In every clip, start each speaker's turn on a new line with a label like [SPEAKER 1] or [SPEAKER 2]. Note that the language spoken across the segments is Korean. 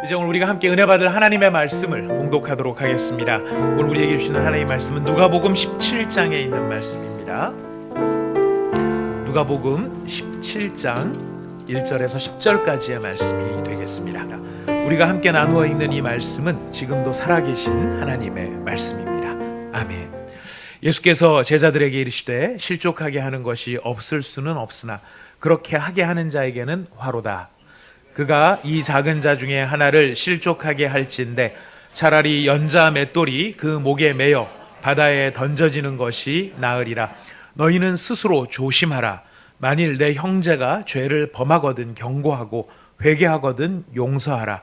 [SPEAKER 1] 이제 오늘 우리가 함께 은혜 받을 하나님의 말씀을 봉독하도록 하겠습니다. 오늘 우리에게 주시는 하나님의 말씀은 누가복음 17장에 있는 말씀입니다. 누가복음 17장 1절에서 10절까지의 말씀이 되겠습니다. 우리가 함께 나누어 읽는 이 말씀은 지금도 살아계신 하나님의 말씀입니다. 아멘. 예수께서 제자들에게 이르시되 실족하게 하는 것이 없을 수는 없으나 그렇게 하게 하는 자에게는 화로다. 그가 이 작은 자 중에 하나를 실족하게 할진대 차라리 연자 맷돌이 그 목에 매여 바다에 던져지는 것이 나으리라. 너희는 스스로 조심하라. 만일 내 형제가 죄를 범하거든 경고하고 회개하거든 용서하라.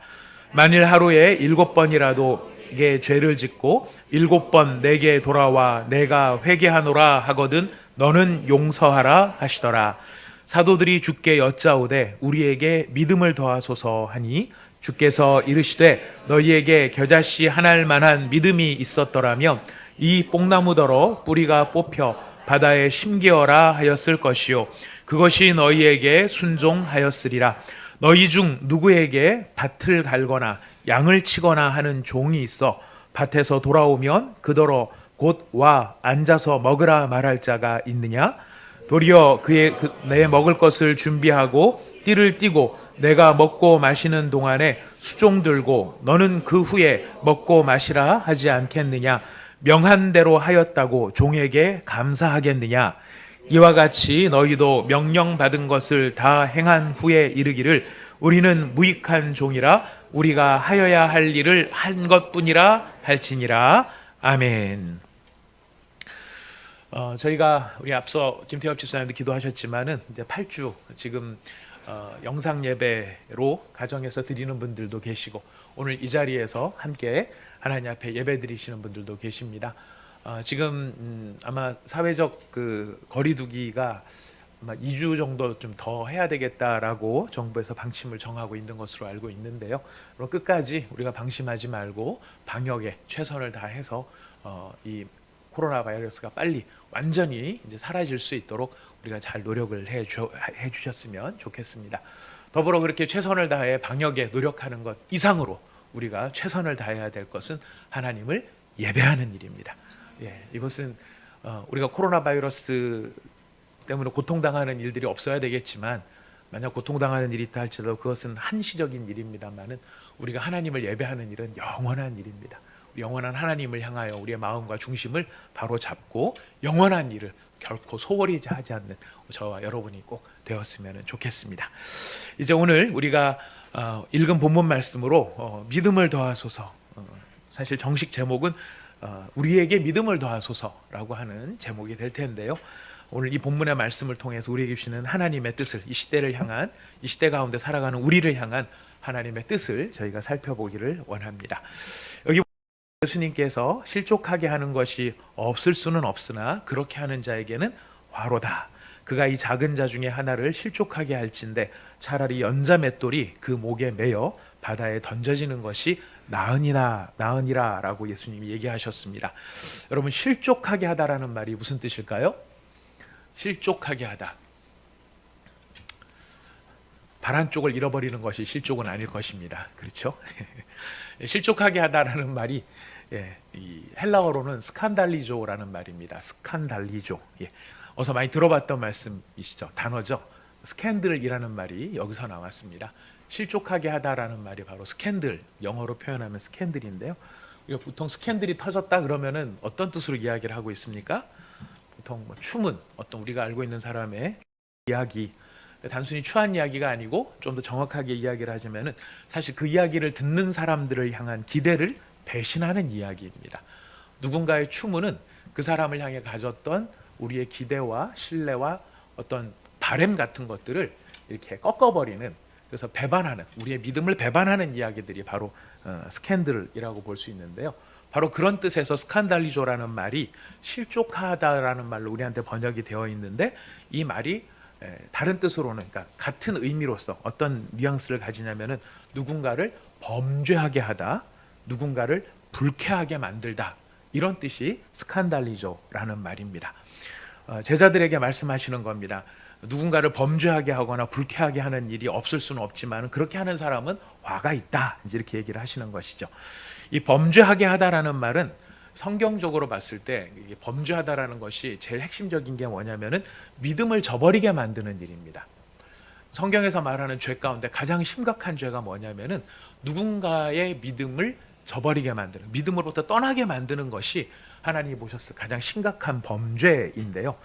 [SPEAKER 1] 만일 하루에 7번이라도 내게 죄를 짓고 7번 내게 돌아와 내가 회개하노라 하거든 너는 용서하라 하시더라. 사도들이 주께 여짜오되 우리에게 믿음을 더하소서 하니 주께서 이르시되 너희에게 겨자씨 하나일 만한 믿음이 있었더라면 이 뽕나무더러 뿌리가 뽑혀 바다에 심기어라 하였을 것이요 그것이 너희에게 순종하였으리라. 너희 중 누구에게 밭을 갈거나 양을 치거나 하는 종이 있어 밭에서 돌아오면 그더러 곧 와 앉아서 먹으라 말할 자가 있느냐? 도리어 내 먹을 것을 준비하고 띠를 띠고 내가 먹고 마시는 동안에 수종 들고 너는 그 후에 먹고 마시라 하지 않겠느냐? 명한 대로 하였다고 종에게 감사하겠느냐? 이와 같이 너희도 명령받은 것을 다 행한 후에 이르기를 우리는 무익한 종이라 우리가 하여야 할 일을 한 것뿐이라 할지니라. 아멘. 저희가 우리 앞서 김태엽 집사님도 기도하셨지만은 이제 8주 지금 영상 예배로 가정에서 드리는 분들도 계시고 오늘 이 자리에서 함께 하나님 앞에 예배 드리시는 분들도 계십니다. 지금 아마 사회적 그 거리두기가 아마 2주 정도 좀 더 해야 되겠다라고 정부에서 방침을 정하고 있는 것으로 알고 있는데요. 그럼 끝까지 우리가 방심하지 말고 방역에 최선을 다해서 이 코로나 바이러스가 빨리 완전히 이제 사라질 수 있도록 우리가 잘 노력을 해 주셨으면 좋겠습니다. 더불어 그렇게 최선을 다해 방역에 노력하는 것 이상으로 우리가 최선을 다해야 될 것은 하나님을 예배하는 일입니다. 이것은 우리가 코로나 바이러스 때문에 고통당하는 일들이 없어야 되겠지만 만약 고통당하는 일이 있다 할지라도 그것은 한시적인 일입니다만은 우리가 하나님을 예배하는 일은 영원한 일입니다. 영원한 하나님을 향하여 우리의 마음과 중심을 바로 잡고 영원한 일을 결코 소홀히 하지 않는 저와 여러분이 꼭 되었으면 좋겠습니다. 이제 오늘 우리가 읽은 본문 말씀으로 믿음을 더하소서, 사실 정식 제목은 우리에게 믿음을 더하소서라고 하는 제목이 될 텐데요. 오늘 이 본문의 말씀을 통해서 우리에게 주시는 하나님의 뜻을, 이 시대를 향한, 이 시대 가운데 살아가는 우리를 향한 하나님의 뜻을 저희가 살펴보기를 원합니다. 여기 예수님께서 실족하게 하는 것이 없을 수는 없으나 그렇게 하는 자에게는 화로다. 그가 이 작은 자 중에 하나를 실족하게 할진대 차라리 연자 맷돌이 그 목에 매여 바다에 던져지는 것이 나으니라 라고 예수님이 얘기하셨습니다. 여러분, 실족하게 하다라는 말이 무슨 뜻일까요? 실족하게 하다. 발 한쪽을 잃어버리는 것이 실족은 아닐 것입니다. 그렇죠? 실족하게 하다라는 말이 이 헬라어로는 스칸달리조라는 말입니다. 스칸달리조. 어서 많이 들어봤던 말씀이시죠. 단어죠. 스캔들이라는 말이 여기서 나왔습니다. 실족하게 하다라는 말이 바로 스캔들, 영어로 표현하면 스캔들인데요. 우리가 보통 스캔들이 터졌다 그러면은 어떤 뜻으로 이야기를 하고 있습니까? 보통 추문, 어떤 우리가 알고 있는 사람의 이야기, 단순히 추한 이야기가 아니고 좀 더 정확하게 이야기를 하자면은 사실 그 이야기를 듣는 사람들을 향한 기대를 배신하는 이야기입니다. 누군가의 추문은 그 사람을 향해 가졌던 우리의 기대와 신뢰와 어떤 바램 같은 것들을 이렇게 꺾어버리는, 그래서 배반하는, 우리의 믿음을 배반하는 이야기들이 바로 스캔들이라고 볼 수 있는데요. 바로 그런 뜻에서 스칸달리조라는 말이 실족하다라는 말로 우리한테 번역이 되어 있는데 이 말이 다른 뜻으로는, 그러니까 같은 의미로서 어떤 뉘앙스를 가지냐면은 누군가를 범죄하게 하다, 누군가를 불쾌하게 만들다, 이런 뜻이 스칸달리조라는 말입니다. 제자들에게 말씀하시는 겁니다. 누군가를 범죄하게 하거나 불쾌하게 하는 일이 없을 수는 없지만 그렇게 하는 사람은 화가 있다. 이제 이렇게 얘기를 하시는 것이죠. 이 범죄하게 하다라는 말은 성경적으로 봤을 때 이게 범죄하다라는 것이 제일 핵심적인 게 뭐냐면은 믿음을 저버리게 만드는 일입니다. 성경에서 말하는 죄 가운데 가장 심각한 죄가 뭐냐면은 누군가의 믿음을 저버리게 만드는, 믿음으로부터 떠나게 만드는 것이 하나님이 보셨을 가장 심각한 범죄인데요.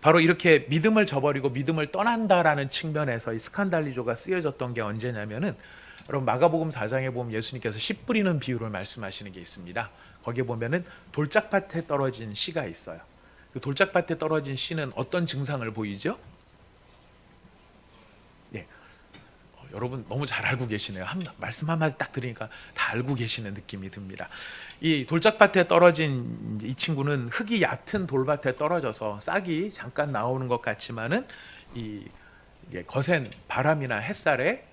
[SPEAKER 1] 바로 이렇게 믿음을 저버리고 믿음을 떠난다라는 측면에서 이 스칸달리조가 쓰여졌던 게 언제냐면은 여러분 마가복음 4장에 보면 예수님께서 씨 뿌리는 비유를 말씀하시는 게 있습니다. 거기에 보면은 돌짝밭에 떨어진 씨가 있어요. 그 돌짝밭에 떨어진 씨는 어떤 증상을 보이죠? 네. 여러분 너무 잘 알고 계시네요. 말씀 한마디 딱 들으니까 다 알고 계시는 느낌이 듭니다. 이 돌짝밭에 떨어진 이 친구는 흙이 얕은 돌밭에 떨어져서 싹이 잠깐 나오는 것 같지만은 이게 거센 바람이나 햇살에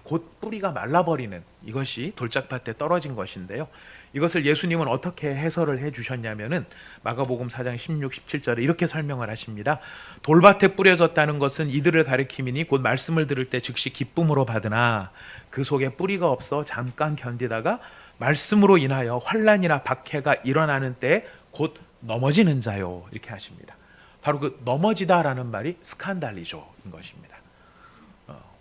[SPEAKER 1] 곧 뿌리가 말라버리는 이것이 돌짝밭에 떨어진 것인데요. 이것을 예수님은 어떻게 해설을 해주셨냐면은 마가복음 4장 16, 17절에 이렇게 설명을 하십니다. 돌밭에 뿌려졌다는 것은 이들을 가리킴이니 곧 말씀을 들을 때 즉시 기쁨으로 받으나 그 속에 뿌리가 없어 잠깐 견디다가 말씀으로 인하여 환난이나 박해가 일어나는 때 곧 넘어지는 자요. 이렇게 하십니다. 바로 그 넘어지다라는 말이 스칸달리조인 것입니다.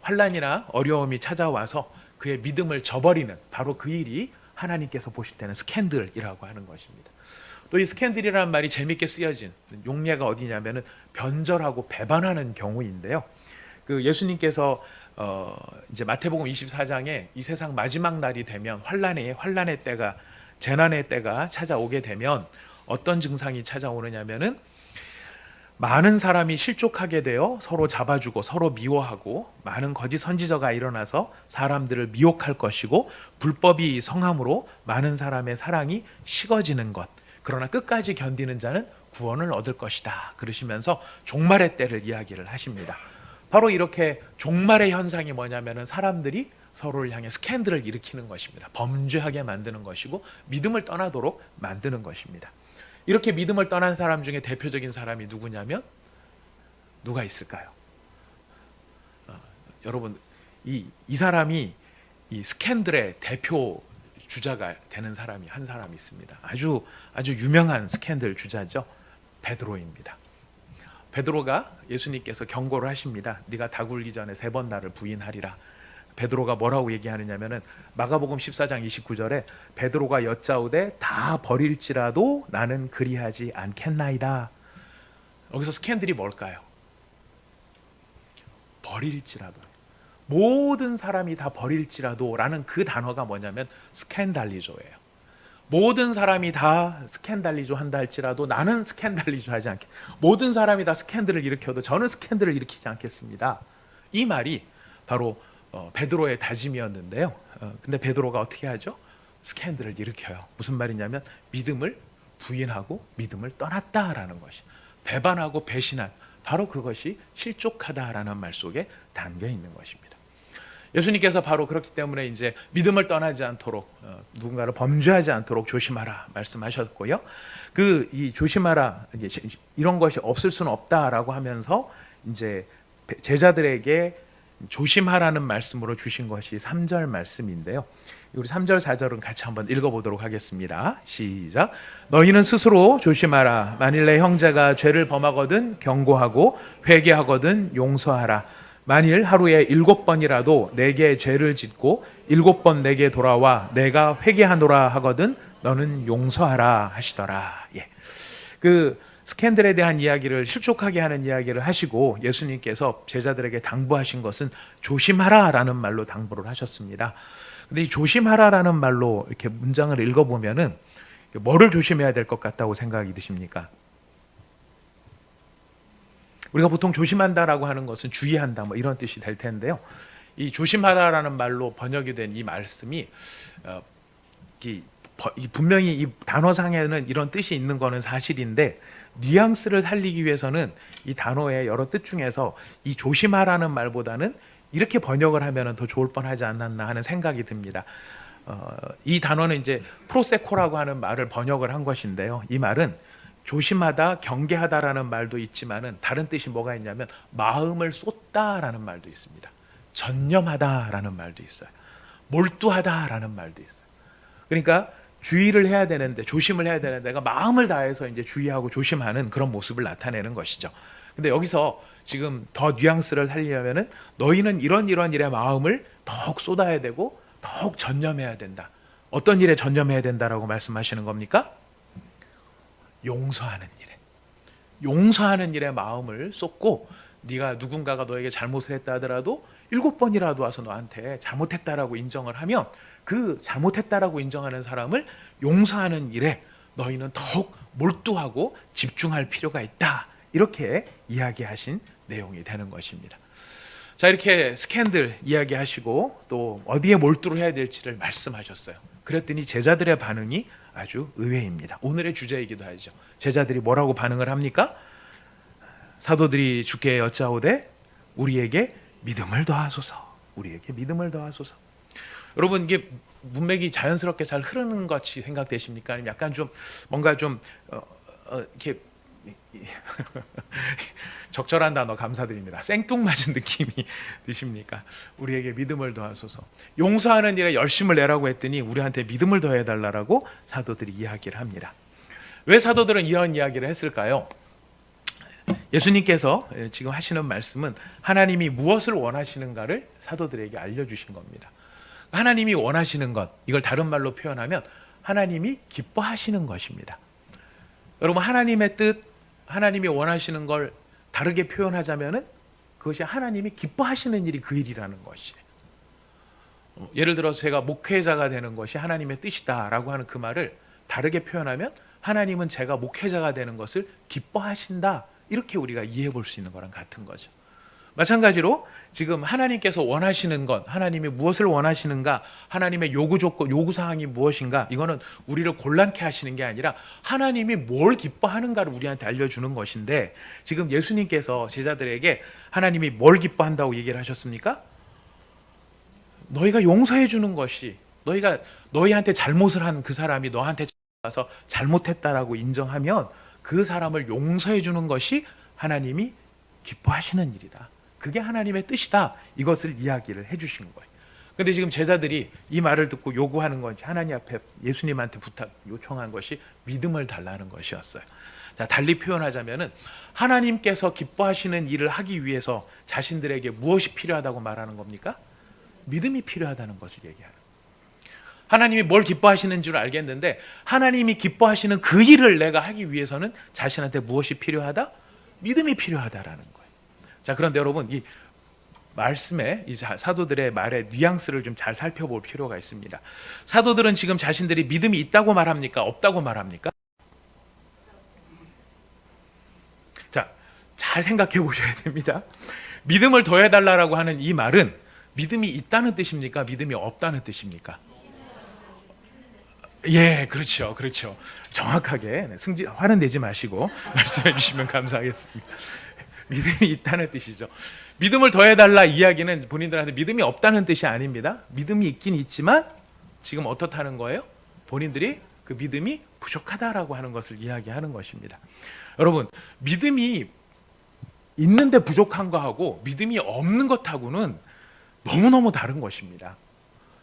[SPEAKER 1] 환난이나 어려움이 찾아와서 그의 믿음을 저버리는 바로 그 일이 하나님께서 보실 때는 스캔들이라고 하는 것입니다. 또 이 스캔들이라는 말이 재밌게 쓰여진 용례가 어디냐면은 변절하고 배반하는 경우인데요. 그 예수님께서 이제 마태복음 24장에 이 세상 마지막 날이 되면 환난의 때가 재난의 때가 찾아오게 되면 어떤 증상이 찾아오느냐면은 많은 사람이 실족하게 되어 서로 잡아주고 서로 미워하고 많은 거짓 선지자가 일어나서 사람들을 미혹할 것이고 불법이 성함으로 많은 사람의 사랑이 식어지는 것. 그러나 끝까지 견디는 자는 구원을 얻을 것이다. 그러시면서 종말의 때를 이야기를 하십니다. 바로 이렇게 종말의 현상이 뭐냐면은 사람들이 서로를 향해 스캔들을 일으키는 것입니다. 범죄하게 만드는 것이고 믿음을 떠나도록 만드는 것입니다. 이렇게 믿음을 떠난 사람 중에 대표적인 사람이 누구냐면 누가 있을까요? 여러분 이 사람이 이 스캔들의 대표 주자가 되는 사람이 한 사람 있습니다. 아주 유명한 스캔들 주자죠. 베드로입니다. 베드로가 예수님께서 경고를 하십니다. 네가 다 굴기 전에 3번 나를 부인하리라. 베드로가 뭐라고 얘기하느냐면은 마가복음 14장 29절에 베드로가 여짜오되 다 버릴지라도 나는 그리하지 않겠나이다. 여기서 스캔들이 뭘까요? 버릴지라도, 모든 사람이 다 버릴지라도라는 그 단어가 뭐냐면 스캔달리조예요. 모든 사람이 다 스캔달리조 한다 할지라도 나는 스캔달리조 하지 않겠. 모든 사람이 다 스캔들을 일으켜도 저는 스캔들을 일으키지 않겠습니다. 이 말이 바로 베드로의 다짐이었는데요. 근데 베드로가 어떻게 하죠? 스캔들을 일으켜요. 무슨 말이냐면 믿음을 부인하고 믿음을 떠났다라는 것이, 배반하고 배신한 바로 그것이 실족하다라는 말 속에 담겨 있는 것입니다. 예수님께서 바로 그렇기 때문에 이제 믿음을 떠나지 않도록 누군가를 범죄하지 않도록 조심하라 말씀하셨고요. 이 조심하라 이런 것이 없을 수는 없다라고 하면서 이제 제자들에게 조심하라는 말씀으로 주신 것이 3절 말씀인데요. 우리 3절 4절은 같이 한번 읽어보도록 하겠습니다. 시작. 너희는 스스로 조심하라. 만일 내 형제가 죄를 범하거든 경고하고 회개하거든 용서하라. 만일 하루에 7번이라도 내게 죄를 짓고 7번 내게 돌아와 내가 회개하노라 하거든 너는 용서하라 하시더라. 그 스캔들에 대한 이야기를 실족하게 하는 이야기를 하시고 예수님께서 제자들에게 당부하신 것은 조심하라라는 말로 당부를 하셨습니다. 근데 이 조심하라라는 말로 이렇게 문장을 읽어보면은 뭐를 조심해야 될 것 같다고 생각이 드십니까? 우리가 보통 조심한다라고 하는 것은 주의한다 뭐 이런 뜻이 될 텐데요. 이 조심하라라는 말로 번역이 된 이 말씀이 분명히 이 단어상에는 이런 뜻이 있는 거는 사실인데 뉘앙스를 살리기 위해서는 이 단어의 여러 뜻 중에서 이 조심하라는 말보다는 이렇게 번역을 하면 더 좋을 뻔하지 않았나 하는 생각이 듭니다. 이 단어는 이제 프로세코라고 하는 말을 번역을 한 것인데요. 이 말은 조심하다, 경계하다라는 말도 있지만은 다른 뜻이 뭐가 있냐면 마음을 쏟다라는 말도 있습니다. 전념하다라는 말도 있어요. 몰두하다라는 말도 있어요. 그러니까 주의를 해야 되는데, 조심을 해야 되는데 내가 마음을 다해서 이제 주의하고 조심하는 그런 모습을 나타내는 것이죠. 근데 여기서 지금 더 뉘앙스를 살리려면은 너희는 이런 일에 마음을 더욱 쏟아야 되고 더욱 전념해야 된다. 어떤 일에 전념해야 된다라고 말씀하시는 겁니까? 용서하는 일에. 용서하는 일에 마음을 쏟고, 네가 누군가가 너에게 잘못을 했다 하더라도 7번이라도 와서 너한테 잘못했다라고 인정을 하면 그 잘못했다라고 인정하는 사람을 용서하는 일에 너희는 더욱 몰두하고 집중할 필요가 있다. 이렇게 이야기하신 내용이 되는 것입니다. 자, 이렇게 스캔들 이야기하시고 또 어디에 몰두를 해야 될지를 말씀하셨어요. 그랬더니 제자들의 반응이 아주 의외입니다. 오늘의 주제이기도 하죠. 제자들이 뭐라고 반응을 합니까? 사도들이 주께 여짜오되 우리에게 믿음을 더하소서. 우리에게 믿음을 더하소서. 여러분, 이게 문맥이 자연스럽게 잘 흐르는 것 같이 생각되십니까? 아니면 약간 좀 뭔가 좀 이렇게 적절한 단어 감사드립니다. 생뚱맞은 느낌이 드십니까? 우리에게 믿음을 더하소서. 용서하는 일에 열심을 내라고 했더니 우리한테 믿음을 더해달라고 사도들이 이야기를 합니다. 왜 사도들은 이런 이야기를 했을까요? 예수님께서 지금 하시는 말씀은 하나님이 무엇을 원하시는가를 사도들에게 알려주신 겁니다. 하나님이 원하시는 것, 이걸 다른 말로 표현하면 하나님이 기뻐하시는 것입니다. 여러분, 하나님의 뜻, 하나님이 원하시는 걸 다르게 표현하자면은 그것이 하나님이 기뻐하시는 일이 그 일이라는 것이에요. 예를 들어서 제가 목회자가 되는 것이 하나님의 뜻이다라고 하는 그 말을 다르게 표현하면 하나님은 제가 목회자가 되는 것을 기뻐하신다, 이렇게 우리가 이해해 볼 수 있는 거랑 같은 거죠. 마찬가지로 지금 하나님께서 원하시는 것, 하나님이 무엇을 원하시는가, 하나님의 요구사항이 무엇인가, 이거는 우리를 곤란케 하시는 게 아니라 하나님이 뭘 기뻐하는가를 우리한테 알려주는 것인데, 지금 예수님께서 제자들에게 하나님이 뭘 기뻐한다고 얘기를 하셨습니까? 너희가 용서해 주는 것이, 너희한테 잘못을 한 그 사람이 너한테 와서 잘못했다라고 인정하면 그 사람을 용서해 주는 것이 하나님이 기뻐하시는 일이다. 그게 하나님의 뜻이다. 이것을 이야기를 해주신 거예요. 근데 지금 제자들이 이 말을 듣고 요구하는 건지 하나님 앞에 예수님한테 요청한 것이 믿음을 달라는 것이었어요. 자, 달리 표현하자면은 하나님께서 기뻐하시는 일을 하기 위해서 자신들에게 무엇이 필요하다고 말하는 겁니까? 믿음이 필요하다는 것을 얘기하는 거예요. 하나님이 뭘 기뻐하시는 줄 알겠는데 하나님이 기뻐하시는 그 일을 내가 하기 위해서는 자신한테 무엇이 필요하다? 믿음이 필요하다라는 거예요. 자, 그런데 여러분, 이 말씀에, 이 사도들의 말의 뉘앙스를 좀 잘 살펴볼 필요가 있습니다. 사도들은 지금 자신들이 믿음이 있다고 말합니까? 없다고 말합니까? 자, 잘 생각해 보셔야 됩니다. 믿음을 더해달라고 하는 이 말은 믿음이 있다는 뜻입니까? 믿음이 없다는 뜻입니까? 예, 그렇죠. 정확하게 화는 내지 마시고 말씀해 주시면 감사하겠습니다. 믿음이 있다는 뜻이죠. 믿음을 더해달라 이야기는 본인들한테 믿음이 없다는 뜻이 아닙니다. 믿음이 있긴 있지만 지금 어떻다는 거예요? 본인들이 그 믿음이 부족하다라고 하는 것을 이야기하는 것입니다. 여러분, 믿음이 있는데 부족한 거하고 믿음이 없는 것하고는 너무너무 다른 것입니다.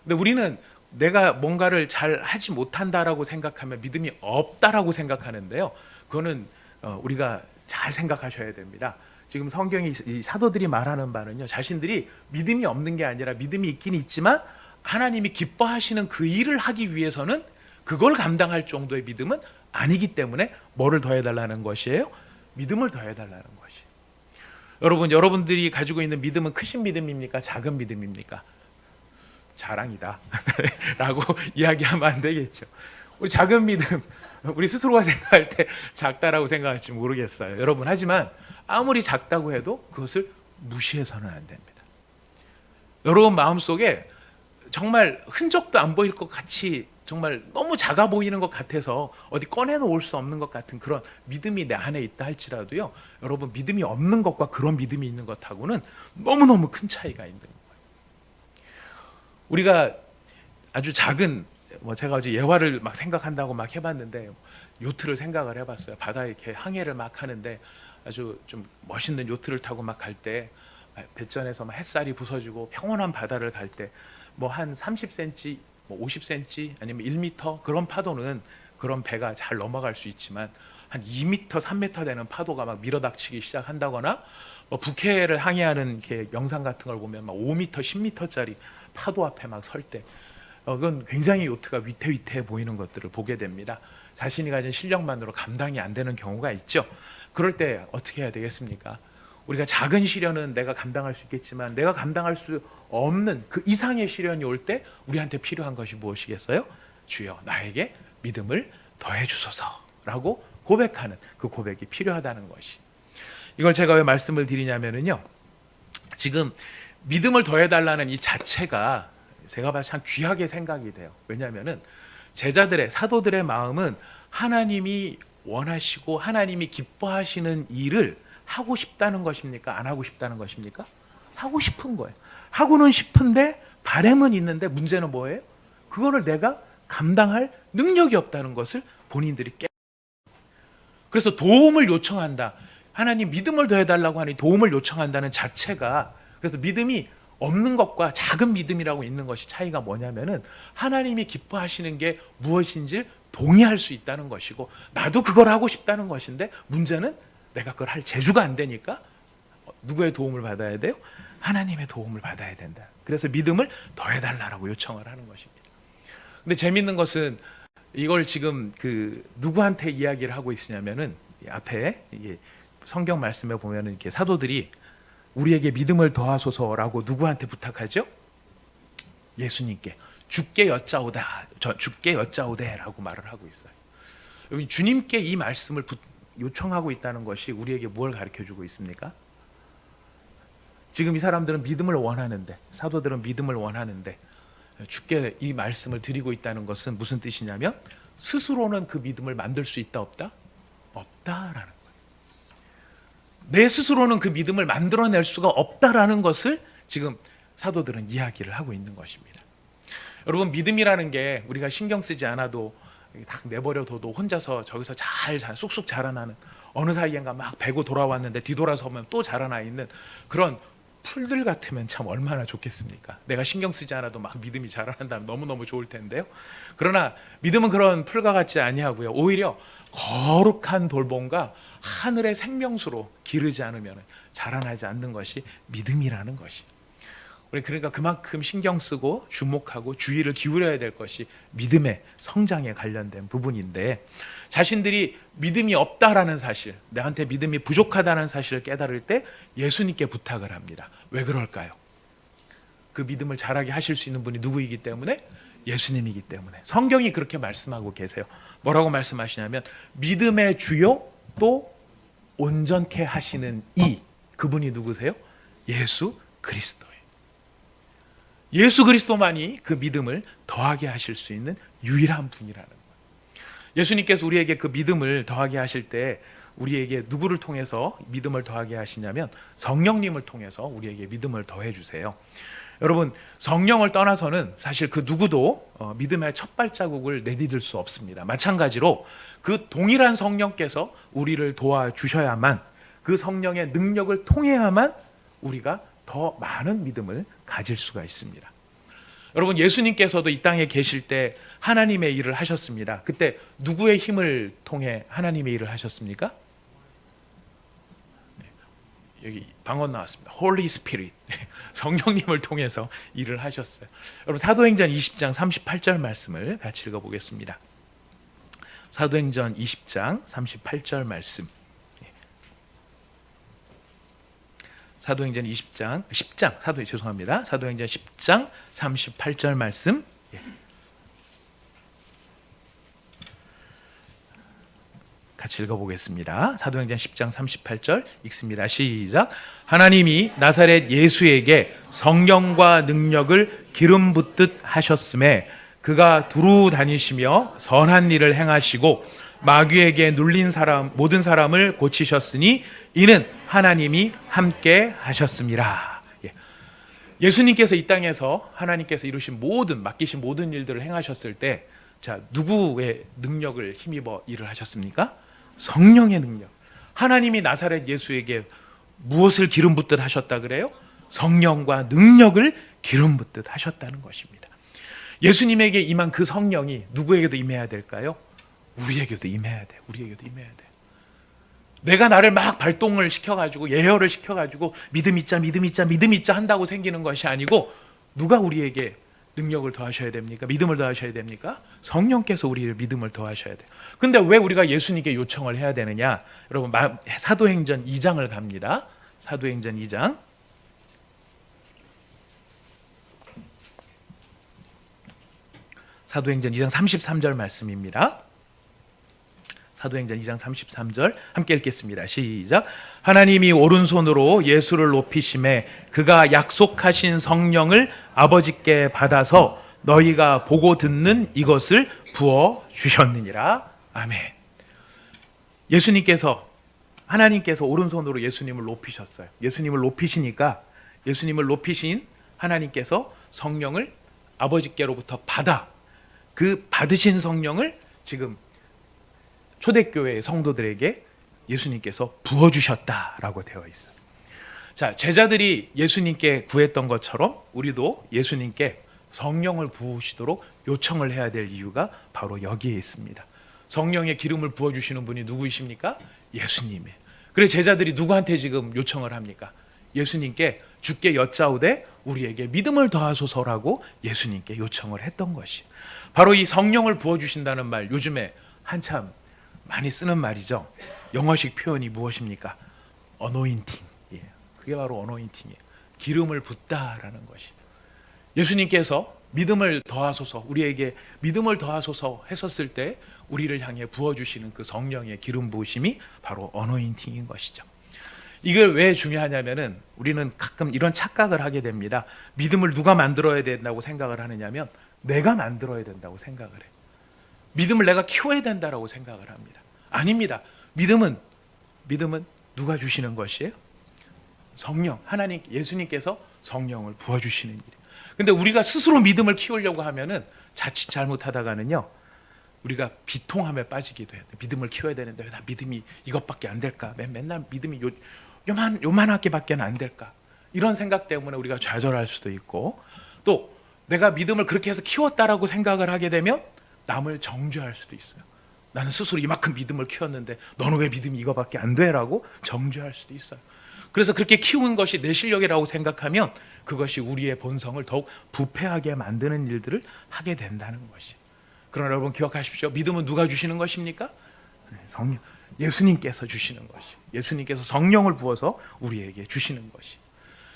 [SPEAKER 1] 근데 우리는 내가 뭔가를 잘 하지 못한다라고 생각하면 믿음이 없다라고 생각하는데요. 그거는 우리가 잘 생각하셔야 됩니다. 지금 성경이, 이 사도들이 말하는 바는요, 자신들이 믿음이 없는 게 아니라 믿음이 있긴 있지만 하나님이 기뻐하시는 그 일을 하기 위해서는 그걸 감당할 정도의 믿음은 아니기 때문에 뭐를 더해달라는 것이에요? 믿음을 더해달라는 것이에요. 여러분들이 가지고 있는 믿음은 크신 믿음입니까? 작은 믿음입니까? 자랑이다 라고 이야기하면 안 되겠죠. 우리 작은 믿음, 우리 스스로가 생각할 때 작다라고 생각할지 모르겠어요. 여러분, 하지만 아무리 작다고 해도 그것을 무시해서는 안 됩니다. 여러분 마음속에 정말 흔적도 안 보일 것 같이, 정말 너무 작아 보이는 것 같아서 어디 꺼내놓을 수 없는 것 같은 그런 믿음이 내 안에 있다 할지라도요, 여러분, 믿음이 없는 것과 그런 믿음이 있는 것하고는 너무너무 큰 차이가 있는 거예요. 우리가 아주 작은 뭐 제가 어제 예화를 막 생각한다고 막 해봤는데 요트를 생각을 해봤어요. 바다에 이렇게 항해를 막 하는데 아주 좀 멋있는 요트를 타고 막 갈 때 배전에서 막 햇살이 부서지고 평온한 바다를 갈 때 뭐 한 30cm, 뭐 50cm 아니면 1m 그런 파도는 그런 배가 잘 넘어갈 수 있지만 한 2m, 3m 되는 파도가 막 밀어닥치기 시작한다거나 뭐 북해를 항해하는 이렇게 영상 같은 걸 보면 막 5m, 10m짜리 파도 앞에 막 설 때 그건 굉장히 요트가 위태위태해 보이는 것들을 보게 됩니다. 자신이 가진 실력만으로 감당이 안 되는 경우가 있죠. 그럴 때 어떻게 해야 되겠습니까? 우리가 작은 시련은 내가 감당할 수 있겠지만 내가 감당할 수 없는 그 이상의 시련이 올 때 우리한테 필요한 것이 무엇이겠어요? 주여 나에게 믿음을 더해 주소서라고 고백하는 그 고백이 필요하다는 것이. 이걸 제가 왜 말씀을 드리냐면요. 지금 믿음을 더해달라는 이 자체가 제가 봐서 참 귀하게 생각이 돼요. 왜냐하면은 제자들의 사도들의 마음은 하나님이 원하시고 하나님이 기뻐하시는 일을 하고 싶다는 것입니까? 안 하고 싶다는 것입니까? 하고 싶은 거예요. 하고는 싶은데 바람은 있는데 문제는 뭐예요? 그거를 내가 감당할 능력이 없다는 것을 본인들이 그래서 도움을 요청한다. 하나님 믿음을 더해달라고 하니 도움을 요청한다는 자체가 그래서 믿음이 없는 것과 작은 믿음이라고 있는 것이 차이가 뭐냐면은 하나님이 기뻐하시는 게 무엇인지 동의할 수 있다는 것이고 나도 그걸 하고 싶다는 것인데 문제는 내가 그걸 할 재주가 안 되니까 누구의 도움을 받아야 돼요? 하나님의 도움을 받아야 된다. 그래서 믿음을 더해달라고 요청을 하는 것입니다. 근데 재밌는 것은 이걸 지금 그 누구한테 이야기를 하고 있으냐면은 앞에 이게 성경 말씀에 보면은 이렇게 사도들이 우리에게 믿음을 더하소서라고 누구한테 부탁하죠? 예수님께 주께 여짜오다, 주께 여짜오되라고 말을 하고 있어요. 여러분 주님께 이 말씀을 요청하고 있다는 것이 우리에게 뭘 가르쳐주고 있습니까? 지금 이 사람들은 믿음을 원하는데 사도들은 믿음을 원하는데 주께 이 말씀을 드리고 있다는 것은 무슨 뜻이냐면 스스로는 그 믿음을 만들 수 있다 없다? 없다라는 거예요. 내 스스로는 그 믿음을 만들어낼 수가 없다라는 것을 지금 사도들은 이야기를 하고 있는 것입니다. 여러분 믿음이라는 게 우리가 신경 쓰지 않아도 딱 내버려둬도 혼자서 저기서 잘 쑥쑥 자라나는 어느 사이엔가 막 베고 돌아왔는데 뒤돌아서면 또 자라나 있는 그런 풀들 같으면 참 얼마나 좋겠습니까? 내가 신경 쓰지 않아도 막 믿음이 자라난다면 너무너무 좋을 텐데요. 그러나 믿음은 그런 풀과 같지 아니하고요. 오히려 거룩한 돌봄과 하늘의 생명수로 기르지 않으면 자라나지 않는 것이 믿음이라는 것이. 우리 그러니까 그만큼 신경 쓰고 주목하고 주의를 기울여야 될 것이 믿음의 성장에 관련된 부분인데 자신들이 믿음이 없다라는 사실, 나한테 믿음이 부족하다는 사실을 깨달을 때 예수님께 부탁을 합니다. 왜 그럴까요? 그 믿음을 자라게 하실 수 있는 분이 누구이기 때문에? 예수님이기 때문에. 성경이 그렇게 말씀하고 계세요. 뭐라고 말씀하시냐면 믿음의 주요 또 온전케 하시는 이 그분이 누구세요? 예수 그리스도예요. 예수 그리스도만이 그 믿음을 더하게 하실 수 있는 유일한 분이라는 거예요. 예수님께서 우리에게 그 믿음을 더하게 하실 때 우리에게 누구를 통해서 믿음을 더하게 하시냐면 성령님을 통해서 우리에게 믿음을 더해 주세요. 여러분 성령을 떠나서는 사실 그 누구도 믿음의 첫 발자국을 내디딜 수 없습니다. 마찬가지로 그 동일한 성령께서 우리를 도와주셔야만 그 성령의 능력을 통해야만 우리가 더 많은 믿음을 가질 수가 있습니다. 여러분 예수님께서도 이 땅에 계실 때 하나님의 일을 하셨습니다. 그때 누구의 힘을 통해 하나님의 일을 하셨습니까? 여기 방언 나왔습니다. Holy Spirit 성령님을 통해서 일을 하셨어요. 여러분 사도행전 20장 38절 말씀을 같이 읽어보겠습니다. 사도행전 20장 38절 말씀. 사도행전 10장 사도행전 10장 38절 말씀. 같이 읽어보겠습니다. 사도행전 10장 38절 읽습니다. 시작. 하나님이 나사렛 예수에게 성령과 능력을 기름 붓듯 하셨음에 그가 두루 다니시며 선한 일을 행하시고 마귀에게 눌린 사람 모든 사람을 고치셨으니 이는 하나님이 함께 하셨습니다. 예수님께서 이 땅에서 하나님께서 이루신 맡기신 모든 일들을 행하셨을 때 자, 누구의 능력을 힘입어 일을 하셨습니까? 성령의 능력. 하나님이 나사렛 예수에게 무엇을 기름 붓듯 하셨다 그래요? 성령과 능력을 기름 붓듯 하셨다는 것입니다. 예수님에게 임한 그 성령이 누구에게도 임해야 될까요? 우리에게도 임해야 돼. 우리에게도 임해야 돼. 내가 나를 막 발동을 시켜가지고 예열을 시켜가지고 믿음 있자 한다고 생기는 것이 아니고, 누가 우리에게 능력을 더하셔야 됩니까? 믿음을 더하셔야 됩니까? 성령께서 우리를 믿음을 더하셔야 돼요. 근데 왜 우리가 예수님께 요청을 해야 되느냐? 여러분, 사도행전 2장을 갑니다. 사도행전 2장. 사도행전 2장 33절 말씀입니다. 사도행전 2장 33절 함께 읽겠습니다. 시작. 하나님이 오른손으로 예수를 높이심에 그가 약속하신 성령을 아버지께 받아서 너희가 보고 듣는 이것을 부어 주셨느니라. 아멘. 예수님께서, 하나님께서 오른손으로 예수님을 높이셨어요. 예수님을 높이시니까 예수님을 높이신 하나님께서 성령을 아버지께로부터 받아, 그 받으신 성령을 지금 초대교회의 성도들에게 예수님께서 부어주셨다라고 되어 있어요. 자, 제자들이 예수님께 구했던 것처럼 우리도 예수님께 성령을 부으시도록 요청을 해야 될 이유가 바로 여기에 있습니다. 성령의 기름을 부어주시는 분이 누구이십니까? 예수님이에요. 그래서 제자들이 누구한테 지금 요청을 합니까? 예수님께 주께 여짜오되 우리에게 믿음을 더하소서라고 예수님께 요청을 했던 것이, 바로 이 성령을 부어주신다는 말, 요즘에 한참 많이 쓰는 말이죠. 영어식 표현이 무엇입니까? 어노인팅. 예, 그게 바로 어노인팅이에요. 기름을 붓다라는 것이. 예수님께서 믿음을 더하소서, 우리에게 믿음을 더하소서 했었을 때 우리를 향해 부어주시는 그 성령의 기름 부으심이 바로 어노인팅인 것이죠. 이걸 왜 중요하냐면은 우리는 가끔 이런 착각을 하게 됩니다. 믿음을 누가 만들어야 된다고 생각을 하느냐면 내가 만들어야 된다고 생각을 해요. 믿음을 내가 키워야 된다라고 생각을 합니다. 아닙니다. 믿음은 누가 주시는 것이에요? 성령, 하나님, 예수님께서 성령을 부어주시는 일이에요. 근데 우리가 스스로 믿음을 키우려고 하면은 자칫 잘못하다가는요, 우리가 비통함에 빠지기도 해요. 믿음을 키워야 되는데 왜 나 믿음이 이것밖에 안 될까? 맨날 믿음이 요만하게밖에 안 될까? 이런 생각 때문에 우리가 좌절할 수도 있고, 또 내가 믿음을 그렇게 해서 키웠다라고 생각을 하게 되면 남을 정죄할 수도 있어요. 나는 스스로 이만큼 믿음을 키웠는데 너는 왜 믿음이 이거밖에 안 돼? 라고 정죄할 수도 있어요. 그래서 그렇게 키운 것이 내 실력이라고 생각하면 그것이 우리의 본성을 더욱 부패하게 만드는 일들을 하게 된다는 것이. 그러나 여러분 기억하십시오. 믿음은 누가 주시는 것입니까? 성령, 예수님께서 주시는 것이. 예수님께서 성령을 부어서 우리에게 주시는 것이.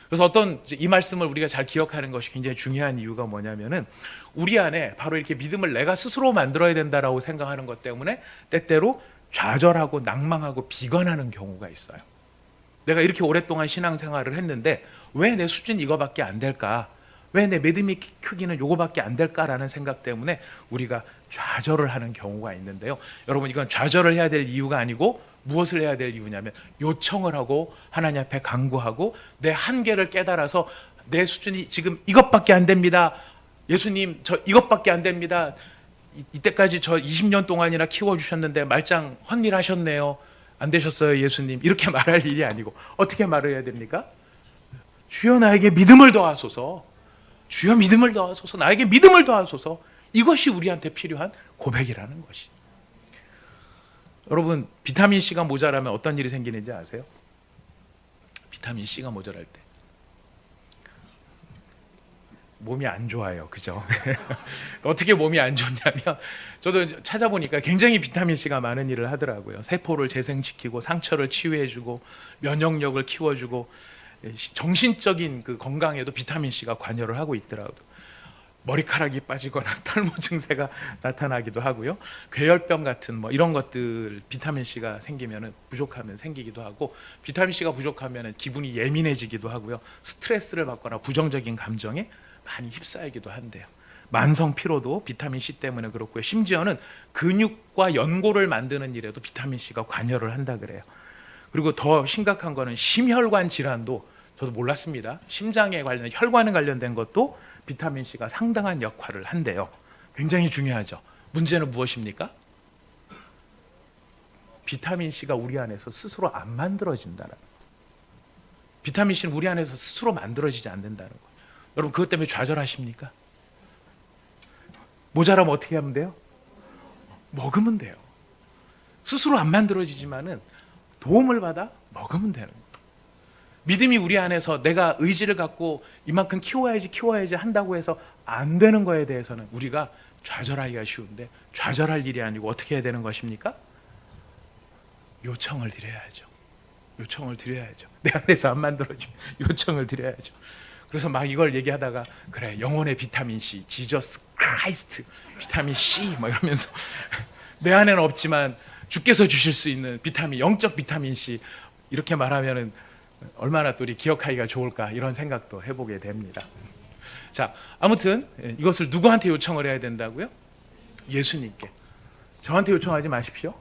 [SPEAKER 1] 그래서 어떤 이 말씀을 우리가 잘 기억하는 것이 굉장히 중요한 이유가 뭐냐면은 우리 안에 바로 이렇게 믿음을 내가 스스로 만들어야 된다라고 생각하는 것 때문에 때때로 좌절하고 낭망하고 비관하는 경우가 있어요. 내가 이렇게 오랫동안 신앙생활을 했는데 왜 내 수준이 이거밖에 안 될까? 왜 내 믿음의 크기는 이거밖에 안 될까라는 생각 때문에 우리가 좌절을 하는 경우가 있는데요. 여러분, 이건 좌절을 해야 될 이유가 아니고 무엇을 해야 될 이유냐면 요청을 하고 하나님 앞에 간구하고 내 한계를 깨달아서 내 수준이 지금 이것밖에 안 됩니다. 예수님, 저 이것밖에 안 됩니다. 이때까지 저 20년 동안이나 키워주셨는데 말짱 헛일 하셨네요. 안 되셨어요, 예수님. 이렇게 말할 일이 아니고 어떻게 말을 해야 됩니까? 주여 나에게 믿음을 더하소서. 주여 믿음을 더하소서. 나에게 믿음을 더하소서. 이것이 우리한테 필요한 고백이라는 것이. 여러분, 비타민 C가 모자라면 어떤 일이 생기는지 아세요? 비타민 C가 모자랄 때 몸이 안 좋아요. 그죠? 어떻게 몸이 안 좋냐면 저도 찾아보니까 굉장히 비타민 C가 많은 일을 하더라고요. 세포를 재생시키고 상처를 치유해주고 면역력을 키워주고 정신적인 그 건강에도 비타민 C가 관여를 하고 있더라고요. 머리카락이 빠지거나 탈모 증세가 나타나기도 하고요. 괴혈병 같은 뭐 이런 것들 비타민 C가 생기면은 부족하면 생기기도 하고, 비타민 C가 부족하면은 기분이 예민해지기도 하고요. 스트레스를 받거나 부정적인 감정에 많이 휩싸이기도 한대요. 만성 피로도 비타민 C 때문에 그렇고요. 심지어는 근육과 연골을 만드는 일에도 비타민 C가 관여를 한다 그래요. 그리고 더 심각한 거는 심혈관 질환도, 저도 몰랐습니다. 심장에 혈관에 관련된 것도 비타민 C가 상당한 역할을 한대요. 굉장히 중요하죠. 문제는 무엇입니까? 비타민C가 우리 안에서 스스로 안 만들어진다는 거예요. 비타민C는 우리 안에서 스스로 만들어지지 않는다는 거예요. 여러분 그것 때문에 좌절하십니까? 모자라면 어떻게 하면 돼요? 먹으면 돼요. 스스로 안 만들어지지만은 도움을 받아 먹으면 되는 거예요. 믿음이 우리 안에서 내가 의지를 갖고 이만큼 키워야지 한다고 해서 안 되는 거에 대해서는 우리가 좌절하기가 쉬운데, 좌절할 일이 아니고 어떻게 해야 되는 것입니까? 요청을 드려야죠. 요청을 드려야죠. 내 안에서 안 만들어지면 요청을 드려야죠. 그래서 막 이걸 얘기하다가 그래 영혼의 비타민C, 지저스 크라이스트 비타민C 막 이러면서 내 안에는 없지만 주께서 주실 수 있는 비타민, 영적 비타민C 이렇게 말하면은 얼마나 또 우리 기억하기가 좋을까, 이런 생각도 해보게 됩니다. 자, 아무튼 이것을 누구한테 요청을 해야 된다고요? 예수님께. 저한테 요청하지 마십시오.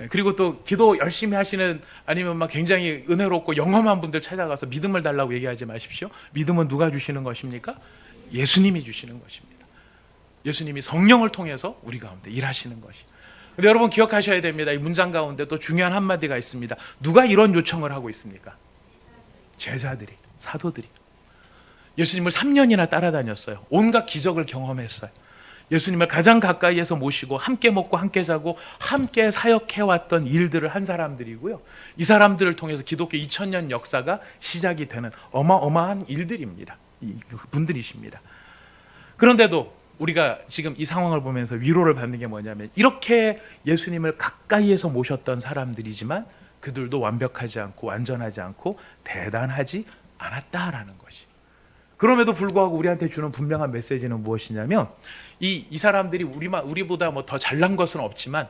[SPEAKER 1] 그리고 또 기도 열심히 하시는, 아니면 막 굉장히 은혜롭고 영험한 분들 찾아가서 믿음을 달라고 얘기하지 마십시오. 믿음은 누가 주시는 것입니까? 예수님이 주시는 것입니다. 예수님이 성령을 통해서 우리 가운데 일하시는 것이. 근데 여러분 기억하셔야 됩니다. 이 문장 가운데 또 중요한 한마디가 있습니다. 누가 이런 요청을 하고 있습니까? 제자들이, 사도들이. 예수님을 3년이나 따라다녔어요. 온갖 기적을 경험했어요. 예수님을 가장 가까이에서 모시고 함께 먹고 함께 자고 함께 사역해왔던 일들을 한 사람들이고요. 이 사람들을 통해서 기독교 2000년 역사가 시작이 되는 어마어마한 일들입니다. 분들이십니다. 그런데도 우리가 지금 이 상황을 보면서 위로를 받는 게 뭐냐면, 이렇게 예수님을 가까이에서 모셨던 사람들이지만 그들도 완벽하지 않고 완전하지 않고 대단하지 않았다라는 것이. 그럼에도 불구하고 우리한테 주는 분명한 메시지는 무엇이냐면, 이 사람들이 우리보다 뭐 더 잘난 것은 없지만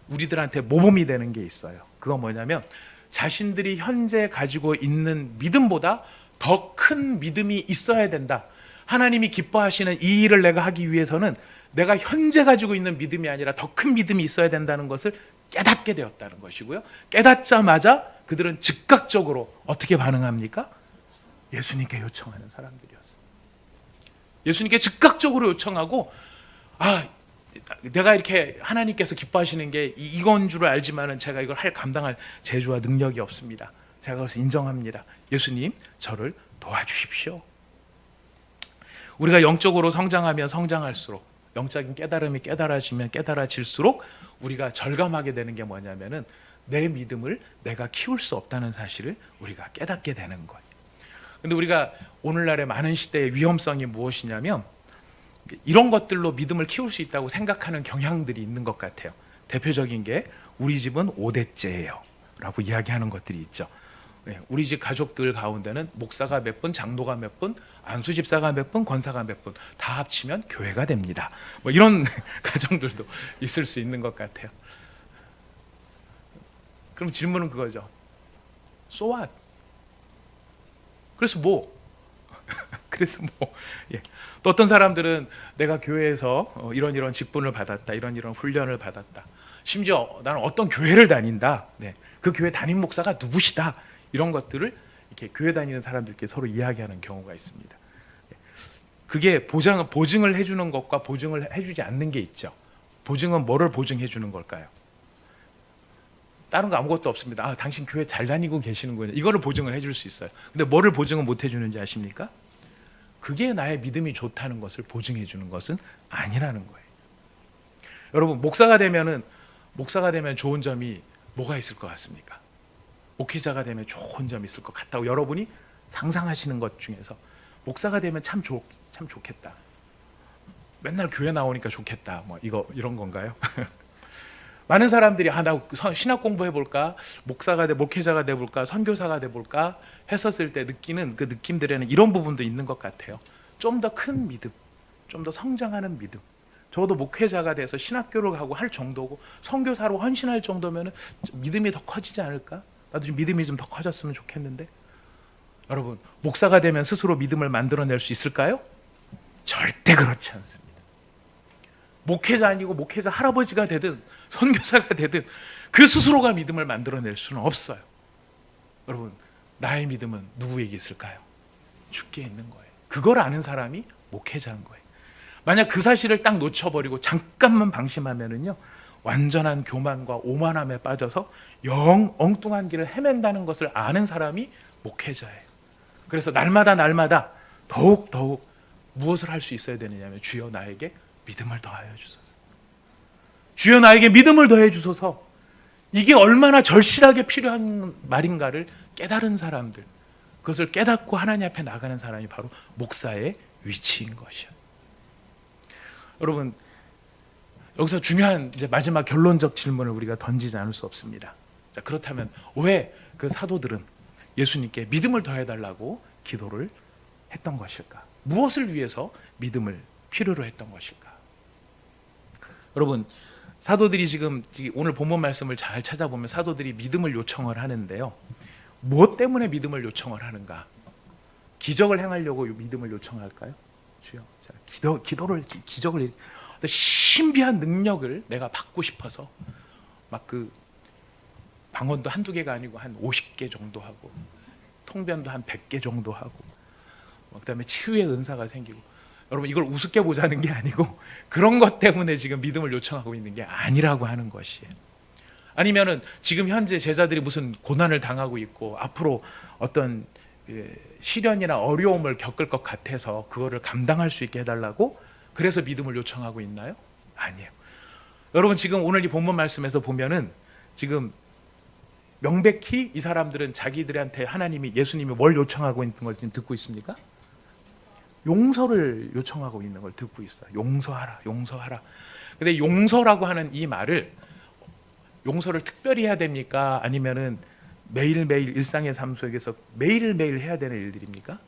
[SPEAKER 1] 우리들한테 모범이 되는 게 있어요. 그건 뭐냐면, 자신들이 현재 가지고 있는 믿음보다 더 큰 믿음이 있어야 된다. 하나님이 기뻐하시는 이 일을 내가 하기 위해서는 내가 현재 가지고 있는 믿음이 아니라 더 큰 믿음이 있어야 된다는 것을 깨닫게 되었다는 것이고요. 깨닫자마자 그들은 즉각적으로 어떻게 반응합니까? 예수님께 요청하는 사람들이었어요. 예수님께 즉각적으로 요청하고, 내가 이렇게 하나님께서 기뻐하시는 게 이건 줄 알지만은 제가 이걸 감당할 재주와 능력이 없습니다. 제가 그것을 인정합니다. 예수님, 저를 도와주십시오. 우리가 영적으로 성장하면 성장할수록, 영적인 깨달음이 깨달아지면 깨달아질수록 우리가 절감하게 되는 게 뭐냐면은, 내 믿음을 내가 키울 수 없다는 사실을 우리가 깨닫게 되는 거예요. 근데 우리가 오늘날의 많은 시대의 위험성이 무엇이냐면, 이런 것들로 믿음을 키울 수 있다고 생각하는 경향들이 있는 것 같아요. 대표적인 게 우리 집은 5대째예요 라고 이야기하는 것들이 있죠. 우리 집 가족들 가운데는 목사가 몇 분, 장로가 몇 분, 안수집사가 몇 분, 권사가 몇 분, 다 합치면 교회가 됩니다. 뭐 이런 가정들도 있을 수 있는 것 같아요. 그럼 질문은 그거죠. So what? 그래서 뭐? 그래서 뭐? 예. 또 어떤 사람들은 내가 교회에서 이런 직분을 받았다, 이런 훈련을 받았다. 심지어 나는 어떤 교회를 다닌다. 네. 그 교회 담임 목사가 누구시다. 이런 것들을 이렇게 교회 다니는 사람들께 서로 이야기하는 경우가 있습니다. 그게 보증을 해주는 것과 보증을 해주지 않는 게 있죠. 보증은 뭐를 보증해 주는 걸까요? 다른 거 아무것도 없습니다. 당신 교회 잘 다니고 계시는군요. 이거를 보증을 해줄 수 있어요. 근데 뭐를 보증을 못 해주는지 아십니까? 그게 나의 믿음이 좋다는 것을 보증해 주는 것은 아니라는 거예요. 여러분, 목사가 되면 좋은 점이 뭐가 있을 것 같습니까? 목회자가 되면 좋은 점이 있을 것 같다고 여러분이 상상하시는 것 중에서, 목사가 되면 참 좋겠다, 맨날 교회 나오니까 좋겠다, 뭐 이런 건가요? 많은 사람들이 나 신학 공부해볼까, 목회자가 돼볼까, 선교사가 돼볼까 했었을 때 느끼는 그 느낌들에는 이런 부분도 있는 것 같아요. 좀 더 큰 믿음, 좀 더 성장하는 믿음. 적어도 목회자가 돼서 신학교를 가고 할 정도고 선교사로 헌신할 정도면 믿음이 더 커지지 않을까? 나도 좀 믿음이 좀 더 커졌으면 좋겠는데. 여러분, 목사가 되면 스스로 믿음을 만들어낼 수 있을까요? 절대 그렇지 않습니다. 목회자 아니고 목회자 할아버지가 되든 선교사가 되든 그 스스로가 믿음을 만들어낼 수는 없어요. 여러분, 나의 믿음은 누구에게 있을까요? 주께 있는 거예요. 그걸 아는 사람이 목회자인 거예요. 만약 그 사실을 딱 놓쳐버리고 잠깐만 방심하면은요, 완전한 교만과 오만함에 빠져서 영 엉뚱한 길을 헤맨다는 것을 아는 사람이 목회자예요. 그래서 날마다 더욱 무엇을 할 수 있어야 되느냐면, 주여 나에게 믿음을 더하여 주소서. 주여 나에게 믿음을 더해 주소서. 이게 얼마나 절실하게 필요한 말인가를 깨달은 사람들, 그것을 깨닫고 하나님 앞에 나가는 사람이 바로 목사의 위치인 것이요. 여러분, 여기서 중요한 이제 마지막 결론적 질문을 우리가 던지지 않을 수 없습니다. 자, 그렇다면 왜 그 사도들은 예수님께 믿음을 더해달라고 기도를 했던 것일까? 무엇을 위해서 믿음을 필요로 했던 것일까? 여러분, 사도들이 지금 오늘 본문 말씀을 잘 찾아보면 사도들이 믿음을 요청을 하는데요, 무엇 때문에 믿음을 요청을 하는가? 기적을 행하려고 믿음을 요청할까요? 주여, 자, 기적을 신비한 능력을 내가 받고 싶어서 막 그 방언도 한두 개가 아니고 한 50개 정도 하고, 통변도 한 100개 정도 하고, 그다음에 치유의 은사가 생기고. 여러분, 이걸 우습게 보자는 게 아니고 그런 것 때문에 지금 믿음을 요청하고 있는 게 아니라고 하는 것이에요. 아니면은 지금 현재 제자들이 무슨 고난을 당하고 있고 앞으로 어떤 시련이나 어려움을 겪을 것 같아서 그거를 감당할 수 있게 해달라고 그래서 믿음을 요청하고 있나요? 아니에요. 여러분, 지금 오늘 이 본문 말씀에서 보면은 지금 명백히 이 사람들은 자기들한테 하나님이, 예수님이 뭘 요청하고 있는 걸 지금 듣고 있습니까? 용서를 요청하고 있는 걸 듣고 있어요. 용서하라. 근데 용서라고 하는 이 말을, 용서를 특별히 해야 됩니까? 아니면은 매일매일 일상의 삶 속에서 매일매일 해야 되는 일들입니까?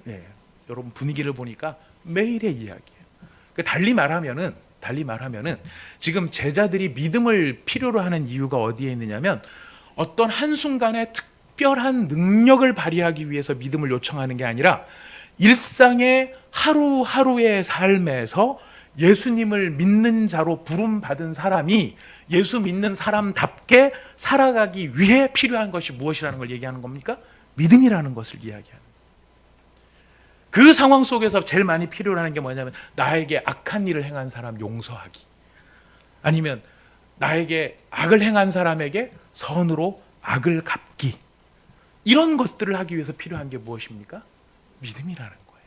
[SPEAKER 1] 네, 여러분 분위기를 보니까 매일의 이야기예요. 달리 말하면은 지금 제자들이 믿음을 필요로 하는 이유가 어디에 있느냐면, 어떤 한순간에 특별한 능력을 발휘하기 위해서 믿음을 요청하는 게 아니라 일상의 하루하루의 삶에서 예수님을 믿는 자로 부름받은 사람이 예수 믿는 사람답게 살아가기 위해 필요한 것이 무엇이라는 걸 얘기하는 겁니까? 믿음이라는 것을 이야기하는. 그 상황 속에서 제일 많이 필요로 하는 게 뭐냐면, 나에게 악한 일을 행한 사람 용서하기, 아니면 나에게 악을 행한 사람에게 선으로 악을 갚기. 이런 것들을 하기 위해서 필요한 게 무엇입니까? 믿음이라는 거예요.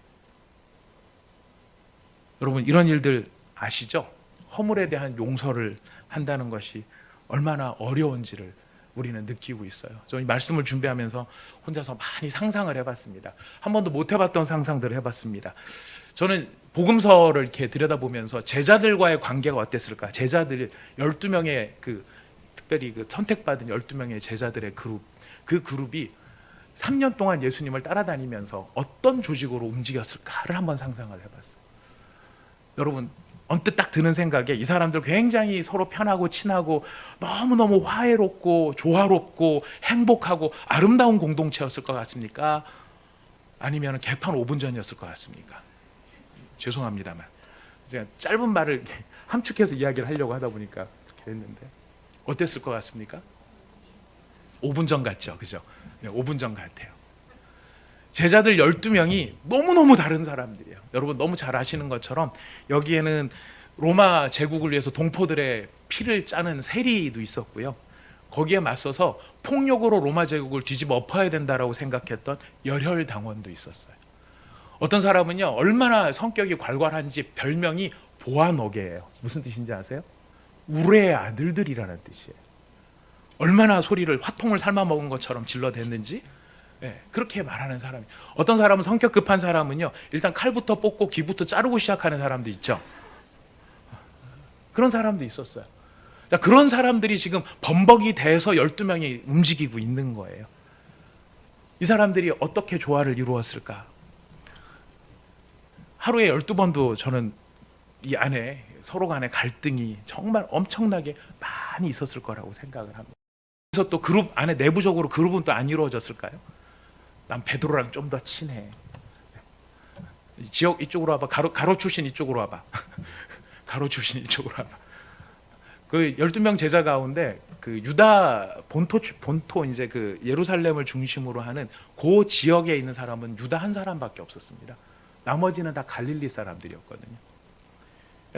[SPEAKER 1] 여러분, 이런 일들 아시죠? 허물에 대한 용서를 한다는 것이 얼마나 어려운지를 우리는 느끼고 있어요. 저는 이 말씀을 준비하면서 혼자서 많이 상상을 해봤습니다. 한 번도 못 해봤던 상상들을 해봤습니다. 저는 복음서를 이렇게 들여다보면서 제자들과의 관계가 어땠을까? 제자들 12명의 특별히 선택받은 12명의 제자들의 그 그룹이 3년 동안 예수님을 따라다니면서 어떤 조직으로 움직였을까를 한번 상상을 해봤어요. 여러분, 언뜻 딱 드는 생각에 이 사람들 굉장히 서로 편하고 친하고 너무너무 화해롭고 조화롭고 행복하고 아름다운 공동체였을 것 같습니까? 아니면 개판 5분 전이었을 것 같습니까? 죄송합니다만 제가 짧은 말을 함축해서 이야기를 하려고 하다 보니까 그렇게 됐는데, 어땠을 것 같습니까? 5분 전 같죠? 그죠? 5분 전 같아요. 제자들 12명이 너무너무 다른 사람들이에요. 여러분 너무 잘 아시는 것처럼 여기에는 로마 제국을 위해서 동포들의 피를 짜는 세리도 있었고요. 거기에 맞서서 폭력으로 로마 제국을 뒤집어 엎어야 된다라고 생각했던 열혈당원도 있었어요. 어떤 사람은요, 얼마나 성격이 괄괄한지 별명이 보아너게예요. 무슨 뜻인지 아세요? 우레의 아들들이라는 뜻이에요. 얼마나 소리를 화통을 삶아 먹은 것처럼 질러댔는지, 그렇게 말하는 사람이. 어떤 사람은 성격 급한 사람은요, 일단 칼부터 뽑고 귀부터 자르고 시작하는 사람도 있죠. 그런 사람도 있었어요. 자, 그런 사람들이 지금 범벅이 돼서 12명이 움직이고 있는 거예요. 이 사람들이 어떻게 조화를 이루었을까? 하루에 12번도 저는 이 안에 서로 간의 갈등이 정말 엄청나게 많이 있었을 거라고 생각을 합니다. 그래서 또 그룹 안에 내부적으로 그룹은 또 안 이루어졌을까요? 난 베드로랑 좀 더 친해. 지역 이쪽으로 와봐. 가로 출신 이쪽으로 와봐. 가로 출신 이쪽으로 와봐. 그 12명 제자 가운데 그 유다 본토 이제 그 예루살렘을 중심으로 하는 그 지역에 있는 사람은 유다 한 사람밖에 없었습니다. 나머지는 다 갈릴리 사람들이었거든요.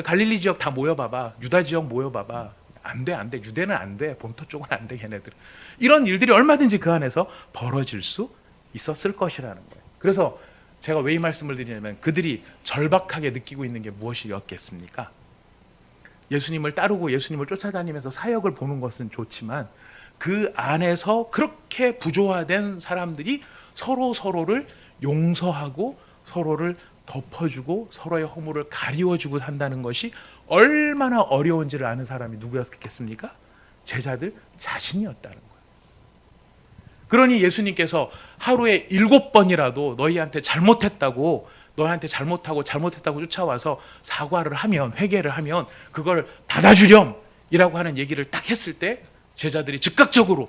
[SPEAKER 1] 갈릴리 지역 다 모여봐봐. 유다 지역 모여봐봐. 안 돼, 안 돼. 유대는 안 돼. 본토 쪽은 안 돼, 걔네들. 이런 일들이 얼마든지 그 안에서 벌어질 수 있었을 것이라는 거예요. 그래서 제가 왜 이 말씀을 드리냐면 그들이 절박하게 느끼고 있는 게 무엇이었겠습니까? 예수님을 따르고 예수님을 쫓아다니면서 사역을 보는 것은 좋지만 그 안에서 그렇게 부조화된 사람들이 서로를 용서하고 서로를 덮어주고 서로의 허물을 가리워주고 산다는 것이 얼마나 어려운지를 아는 사람이 누구였겠습니까? 제자들 자신이었다는 거예요. 그러니 예수님께서 하루에 7번이라도 너희한테 잘못했다고 너희한테 잘못했다고 쫓아와서 사과를 하면 회개를 하면 그걸 받아주렴이라고 하는 얘기를 딱 했을 때 제자들이 즉각적으로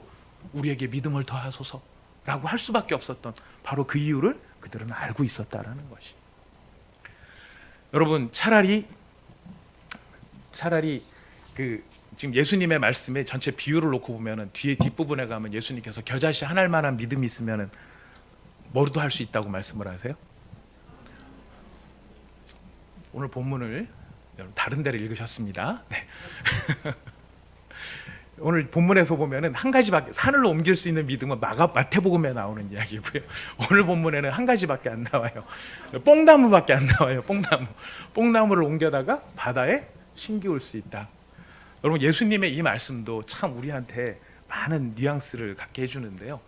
[SPEAKER 1] 우리에게 믿음을 더하소서라고 할 수밖에 없었던 바로 그 이유를 그들은 알고 있었다라는 것이. 여러분 차라리 그 지금 예수님의 말씀에 전체 비유를 놓고 보면은 뒤에 뒷부분에 가면 예수님께서 겨자씨 하나일 만한 믿음이 있으면은 뭐도 할 수 있다고 말씀을 하세요? 오늘 본문을 다른 데를 읽으셨습니다. 네. 오늘 본문에서 보면은 한 가지밖에 산을 옮길 수 있는 믿음은 마태복음에 나오는 이야기고요. 오늘 본문에는 한 가지밖에 안 나와요. 뽕나무밖에 안 나와요. 뽕나무를 옮겨다가 바다에 심기울 수 있다. 여러분 예수님의 이 말씀도 참 우리한테 많은 뉘앙스를 갖게 해주는데요.